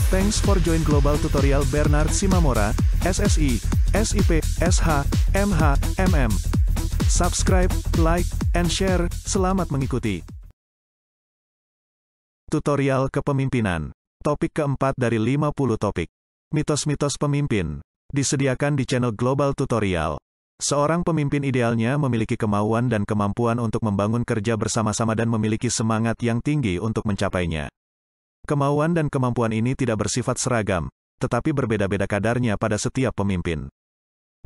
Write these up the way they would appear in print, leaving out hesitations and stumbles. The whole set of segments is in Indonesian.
Thanks for join Global Tutorial Bernard Simamora, SSI, SIP, SH, MH, MM. Subscribe, like, and share. Selamat mengikuti. Tutorial Kepemimpinan. Topik keempat dari 50 topik. Mitos-mitos pemimpin. Disediakan di channel Global Tutorial. Seorang pemimpin idealnya memiliki kemauan dan kemampuan untuk membangun kerja bersama-sama dan memiliki semangat yang tinggi untuk mencapainya. Kemauan dan kemampuan ini tidak bersifat seragam, tetapi berbeda-beda kadarnya pada setiap pemimpin.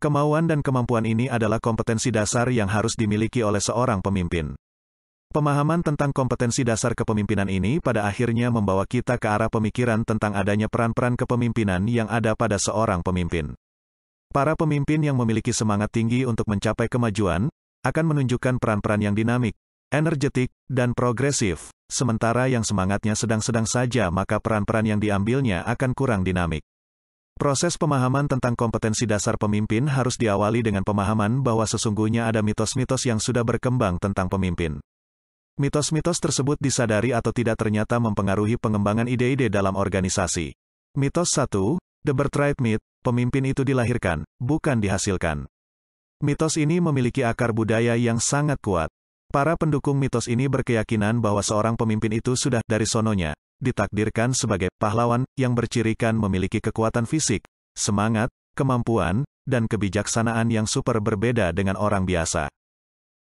Kemauan dan kemampuan ini adalah kompetensi dasar yang harus dimiliki oleh seorang pemimpin. Pemahaman tentang kompetensi dasar kepemimpinan ini pada akhirnya membawa kita ke arah pemikiran tentang adanya peran-peran kepemimpinan yang ada pada seorang pemimpin. Para pemimpin yang memiliki semangat tinggi untuk mencapai kemajuan, akan menunjukkan peran-peran yang dinamik, energetik, dan progresif, sementara yang semangatnya sedang-sedang saja maka peran-peran yang diambilnya akan kurang dinamik. Proses pemahaman tentang kompetensi dasar pemimpin harus diawali dengan pemahaman bahwa sesungguhnya ada mitos-mitos yang sudah berkembang tentang pemimpin. Mitos-mitos tersebut disadari atau tidak ternyata mempengaruhi pengembangan ide-ide dalam organisasi. Mitos 1, The Birthright Myth, pemimpin itu dilahirkan, bukan dihasilkan. Mitos ini memiliki akar budaya yang sangat kuat. Para pendukung mitos ini berkeyakinan bahwa seorang pemimpin itu sudah dari sononya ditakdirkan sebagai pahlawan yang bercirikan memiliki kekuatan fisik, semangat, kemampuan, dan kebijaksanaan yang super berbeda dengan orang biasa.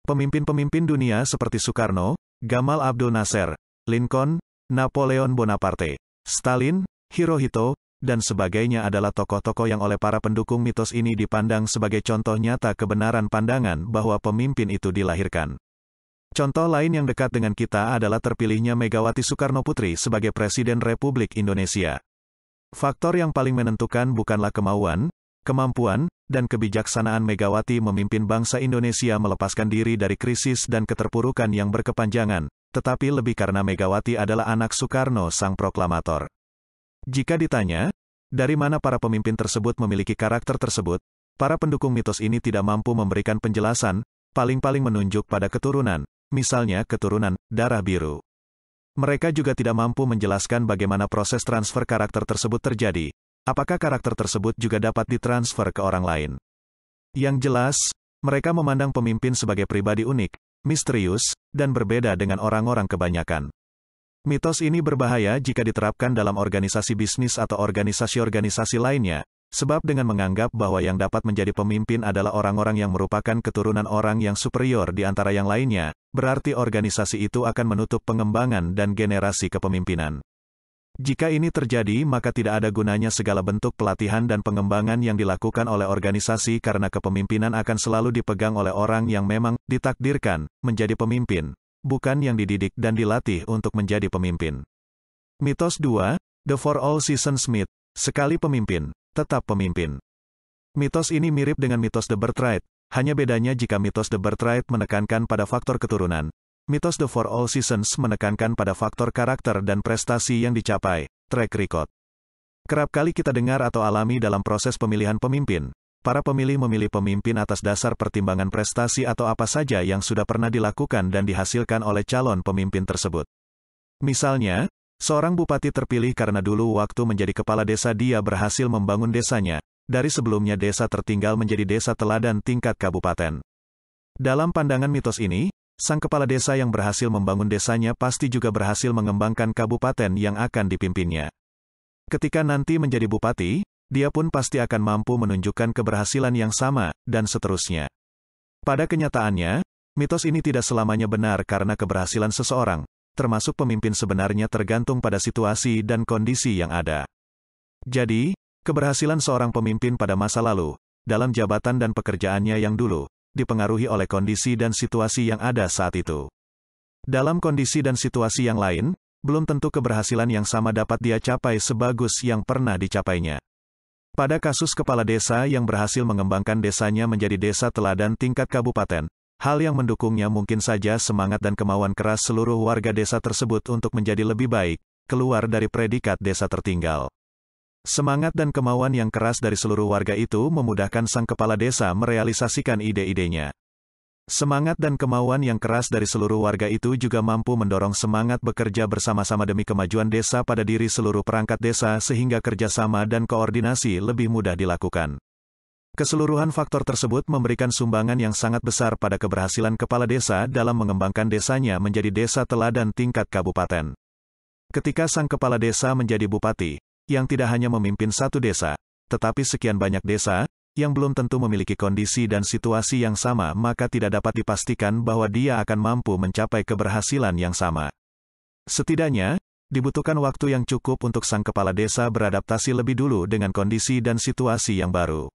Pemimpin-pemimpin dunia seperti Soekarno, Gamal Abdul Nasser, Lincoln, Napoleon Bonaparte, Stalin, Hirohito, dan sebagainya adalah tokoh-tokoh yang oleh para pendukung mitos ini dipandang sebagai contoh nyata kebenaran pandangan bahwa pemimpin itu dilahirkan. Contoh lain yang dekat dengan kita adalah terpilihnya Megawati Soekarnoputri sebagai Presiden Republik Indonesia. Faktor yang paling menentukan bukanlah kemauan, kemampuan, dan kebijaksanaan Megawati memimpin bangsa Indonesia melepaskan diri dari krisis dan keterpurukan yang berkepanjangan, tetapi lebih karena Megawati adalah anak Soekarno sang proklamator. Jika ditanya, dari mana para pemimpin tersebut memiliki karakter tersebut, para pendukung mitos ini tidak mampu memberikan penjelasan, paling-paling menunjuk pada keturunan, misalnya keturunan darah biru. Mereka juga tidak mampu menjelaskan bagaimana proses transfer karakter tersebut terjadi, apakah karakter tersebut juga dapat ditransfer ke orang lain. Yang jelas, mereka memandang pemimpin sebagai pribadi unik, misterius, dan berbeda dengan orang-orang kebanyakan. Mitos ini berbahaya jika diterapkan dalam organisasi bisnis atau organisasi-organisasi lainnya, sebab dengan menganggap bahwa yang dapat menjadi pemimpin adalah orang-orang yang merupakan keturunan orang yang superior di antara yang lainnya, berarti organisasi itu akan menutup pengembangan dan generasi kepemimpinan. Jika ini terjadi maka tidak ada gunanya segala bentuk pelatihan dan pengembangan yang dilakukan oleh organisasi karena kepemimpinan akan selalu dipegang oleh orang yang memang ditakdirkan menjadi pemimpin, bukan yang dididik dan dilatih untuk menjadi pemimpin. Mitos 2, The For All Seasons Myth, sekali pemimpin, tetap pemimpin. Mitos ini mirip dengan mitos The Birthright, hanya bedanya jika mitos The Birthright menekankan pada faktor keturunan, mitos The For All Seasons menekankan pada faktor karakter dan prestasi yang dicapai, track record. Kerap kali kita dengar atau alami dalam proses pemilihan pemimpin, para pemilih memilih pemimpin atas dasar pertimbangan prestasi atau apa saja yang sudah pernah dilakukan dan dihasilkan oleh calon pemimpin tersebut. Misalnya, seorang bupati terpilih karena dulu waktu menjadi kepala desa dia berhasil membangun desanya, dari sebelumnya desa tertinggal menjadi desa teladan tingkat kabupaten. Dalam pandangan mitos ini, sang kepala desa yang berhasil membangun desanya pasti juga berhasil mengembangkan kabupaten yang akan dipimpinnya. Ketika nanti menjadi bupati, dia pun pasti akan mampu menunjukkan keberhasilan yang sama, dan seterusnya. Pada kenyataannya, mitos ini tidak selamanya benar karena keberhasilan seseorang, termasuk pemimpin sebenarnya tergantung pada situasi dan kondisi yang ada. Jadi, keberhasilan seorang pemimpin pada masa lalu, dalam jabatan dan pekerjaannya yang dulu, dipengaruhi oleh kondisi dan situasi yang ada saat itu. Dalam kondisi dan situasi yang lain, belum tentu keberhasilan yang sama dapat dia capai sebagus yang pernah dicapainya. Pada kasus kepala desa yang berhasil mengembangkan desanya menjadi desa teladan tingkat kabupaten, hal yang mendukungnya mungkin saja semangat dan kemauan keras seluruh warga desa tersebut untuk menjadi lebih baik, keluar dari predikat desa tertinggal. Semangat dan kemauan yang keras dari seluruh warga itu memudahkan sang kepala desa merealisasikan ide-idenya. Semangat dan kemauan yang keras dari seluruh warga itu juga mampu mendorong semangat bekerja bersama-sama demi kemajuan desa pada diri seluruh perangkat desa sehingga kerjasama dan koordinasi lebih mudah dilakukan. Keseluruhan faktor tersebut memberikan sumbangan yang sangat besar pada keberhasilan kepala desa dalam mengembangkan desanya menjadi desa teladan tingkat kabupaten. Ketika sang kepala desa menjadi bupati, yang tidak hanya memimpin satu desa, tetapi sekian banyak desa, yang belum tentu memiliki kondisi dan situasi yang sama, maka tidak dapat dipastikan bahwa dia akan mampu mencapai keberhasilan yang sama. Setidaknya, dibutuhkan waktu yang cukup untuk sang kepala desa beradaptasi lebih dulu dengan kondisi dan situasi yang baru.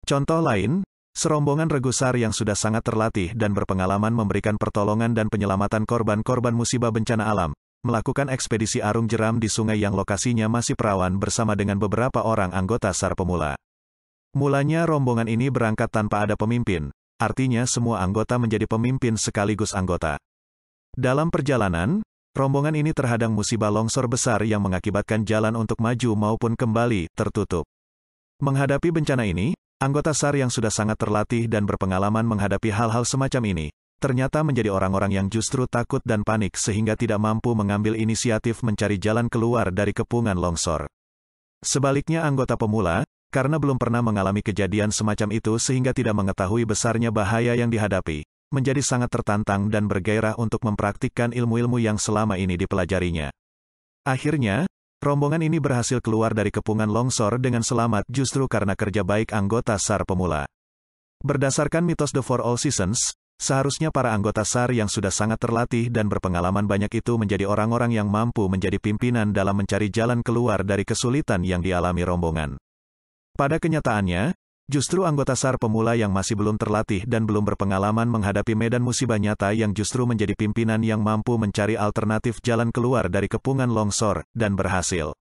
Contoh lain, serombongan Regusar yang sudah sangat terlatih dan berpengalaman memberikan pertolongan dan penyelamatan korban-korban musibah bencana alam, melakukan ekspedisi arung jeram di sungai yang lokasinya masih perawan bersama dengan beberapa orang anggota SAR pemula. Mulanya rombongan ini berangkat tanpa ada pemimpin, artinya semua anggota menjadi pemimpin sekaligus anggota. Dalam perjalanan, rombongan ini terhadang musibah longsor besar yang mengakibatkan jalan untuk maju maupun kembali tertutup. Menghadapi bencana ini, anggota SAR yang sudah sangat terlatih dan berpengalaman menghadapi hal-hal semacam ini, ternyata menjadi orang-orang yang justru takut dan panik sehingga tidak mampu mengambil inisiatif mencari jalan keluar dari kepungan longsor. Sebaliknya anggota pemula, karena belum pernah mengalami kejadian semacam itu sehingga tidak mengetahui besarnya bahaya yang dihadapi, menjadi sangat tertantang dan bergairah untuk mempraktikkan ilmu-ilmu yang selama ini dipelajarinya. Akhirnya, rombongan ini berhasil keluar dari kepungan longsor dengan selamat justru karena kerja baik anggota SAR pemula. Berdasarkan mitos The Four All Seasons, seharusnya para anggota SAR yang sudah sangat terlatih dan berpengalaman banyak itu menjadi orang-orang yang mampu menjadi pimpinan dalam mencari jalan keluar dari kesulitan yang dialami rombongan. Pada kenyataannya, justru anggota SAR pemula yang masih belum terlatih dan belum berpengalaman menghadapi medan musibah nyata yang justru menjadi pimpinan yang mampu mencari alternatif jalan keluar dari kepungan longsor, dan berhasil.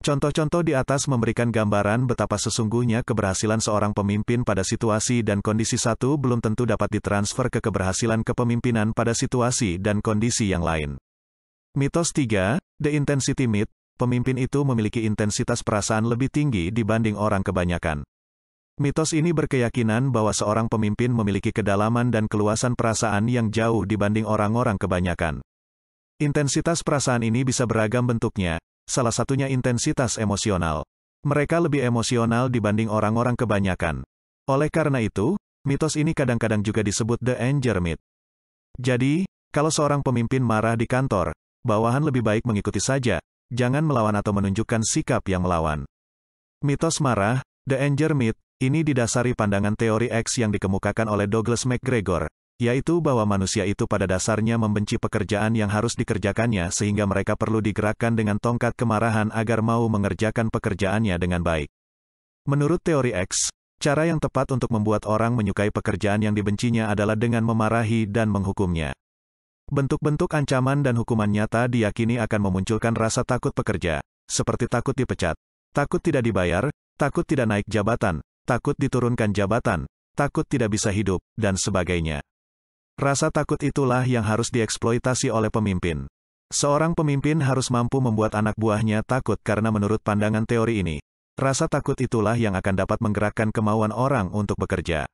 Contoh-contoh di atas memberikan gambaran betapa sesungguhnya keberhasilan seorang pemimpin pada situasi dan kondisi satu belum tentu dapat ditransfer ke keberhasilan kepemimpinan pada situasi dan kondisi yang lain. Mitos 3, The Intensity Myth. Pemimpin itu memiliki intensitas perasaan lebih tinggi dibanding orang kebanyakan. Mitos ini berkeyakinan bahwa seorang pemimpin memiliki kedalaman dan keluasan perasaan yang jauh dibanding orang-orang kebanyakan. Intensitas perasaan ini bisa beragam bentuknya, salah satunya intensitas emosional. Mereka lebih emosional dibanding orang-orang kebanyakan. Oleh karena itu, mitos ini kadang-kadang juga disebut The Anger Myth. Jadi, kalau seorang pemimpin marah di kantor, bawahan lebih baik mengikuti saja. Jangan melawan atau menunjukkan sikap yang melawan. Mitos marah, The Anger Myth, ini didasari pandangan teori X yang dikemukakan oleh Douglas MacGregor, yaitu bahwa manusia itu pada dasarnya membenci pekerjaan yang harus dikerjakannya sehingga mereka perlu digerakkan dengan tongkat kemarahan agar mau mengerjakan pekerjaannya dengan baik. Menurut teori X, cara yang tepat untuk membuat orang menyukai pekerjaan yang dibencinya adalah dengan memarahi dan menghukumnya. Bentuk-bentuk ancaman dan hukuman nyata diyakini akan memunculkan rasa takut pekerja, seperti takut dipecat, takut tidak dibayar, takut tidak naik jabatan, takut diturunkan jabatan, takut tidak bisa hidup, dan sebagainya. Rasa takut itulah yang harus dieksploitasi oleh pemimpin. Seorang pemimpin harus mampu membuat anak buahnya takut karena menurut pandangan teori ini, rasa takut itulah yang akan dapat menggerakkan kemauan orang untuk bekerja.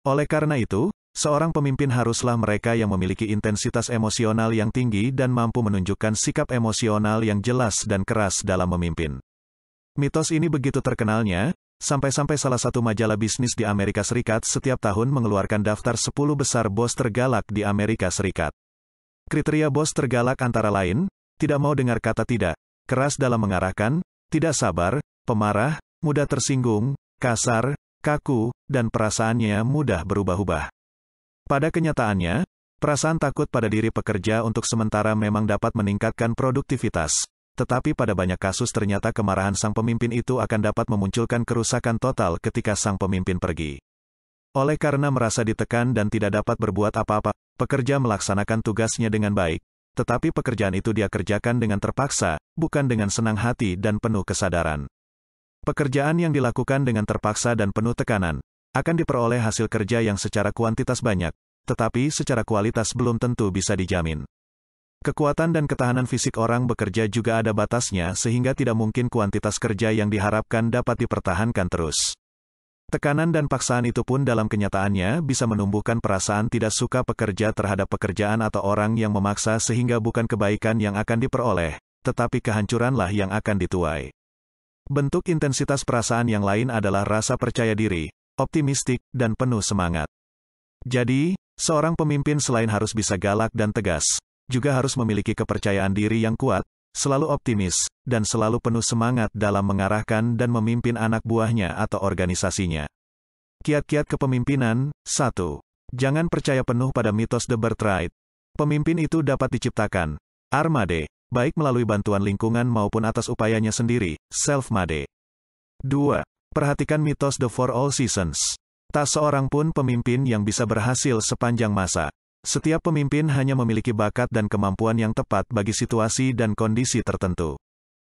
Oleh karena itu, seorang pemimpin haruslah mereka yang memiliki intensitas emosional yang tinggi dan mampu menunjukkan sikap emosional yang jelas dan keras dalam memimpin. Mitos ini begitu terkenalnya, sampai-sampai salah satu majalah bisnis di Amerika Serikat setiap tahun mengeluarkan daftar 10 besar bos tergalak di Amerika Serikat. Kriteria bos tergalak antara lain, tidak mau dengar kata tidak, keras dalam mengarahkan, tidak sabar, pemarah, mudah tersinggung, kasar, kaku, dan perasaannya mudah berubah-ubah. Pada kenyataannya, perasaan takut pada diri pekerja untuk sementara memang dapat meningkatkan produktivitas, tetapi pada banyak kasus ternyata kemarahan sang pemimpin itu akan dapat memunculkan kerusakan total ketika sang pemimpin pergi. Oleh karena merasa ditekan dan tidak dapat berbuat apa-apa, pekerja melaksanakan tugasnya dengan baik, tetapi pekerjaan itu dia kerjakan dengan terpaksa, bukan dengan senang hati dan penuh kesadaran. Pekerjaan yang dilakukan dengan terpaksa dan penuh tekanan, akan diperoleh hasil kerja yang secara kuantitas banyak, tetapi secara kualitas belum tentu bisa dijamin. Kekuatan dan ketahanan fisik orang bekerja juga ada batasnya sehingga tidak mungkin kuantitas kerja yang diharapkan dapat dipertahankan terus. Tekanan dan paksaan itu pun dalam kenyataannya bisa menumbuhkan perasaan tidak suka pekerja terhadap pekerjaan atau orang yang memaksa sehingga bukan kebaikan yang akan diperoleh, tetapi kehancuranlah yang akan dituai. Bentuk intensitas perasaan yang lain adalah rasa percaya diri, optimistik, dan penuh semangat. Jadi, seorang pemimpin selain harus bisa galak dan tegas, juga harus memiliki kepercayaan diri yang kuat, selalu optimis, dan selalu penuh semangat dalam mengarahkan dan memimpin anak buahnya atau organisasinya. Kiat-kiat kepemimpinan. 1. Jangan percaya penuh pada mitos The Birthright. Pemimpin itu dapat diciptakan, armade, baik melalui bantuan lingkungan maupun atas upayanya sendiri, self-made. 2. Perhatikan mitos The For All Seasons. Tak seorang pun pemimpin yang bisa berhasil sepanjang masa. Setiap pemimpin hanya memiliki bakat dan kemampuan yang tepat bagi situasi dan kondisi tertentu.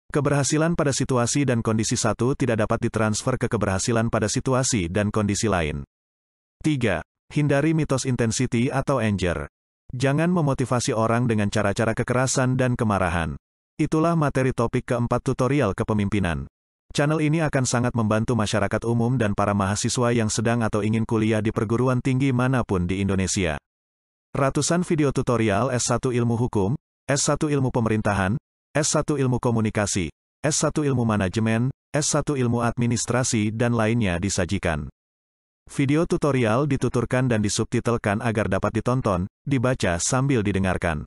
Keberhasilan pada situasi dan kondisi satu tidak dapat ditransfer ke keberhasilan pada situasi dan kondisi lain. 3. Hindari mitos intensity atau anger. Jangan memotivasi orang dengan cara-cara kekerasan dan kemarahan. Itulah materi topik keempat tutorial kepemimpinan. Channel ini akan sangat membantu masyarakat umum dan para mahasiswa yang sedang atau ingin kuliah di perguruan tinggi manapun di Indonesia. Ratusan video tutorial S1 Ilmu Hukum, S1 Ilmu Pemerintahan, S1 Ilmu Komunikasi, S1 Ilmu Manajemen, S1 Ilmu Administrasi dan lainnya disajikan. Video tutorial dituturkan dan disubtitelkan agar dapat ditonton, dibaca sambil didengarkan.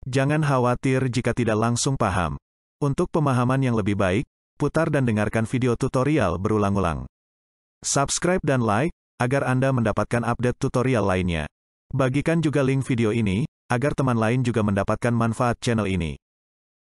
Jangan khawatir jika tidak langsung paham. Untuk pemahaman yang lebih baik, putar dan dengarkan video tutorial berulang-ulang. Subscribe dan like, agar Anda mendapatkan update tutorial lainnya. Bagikan juga link video ini, agar teman lain juga mendapatkan manfaat channel ini.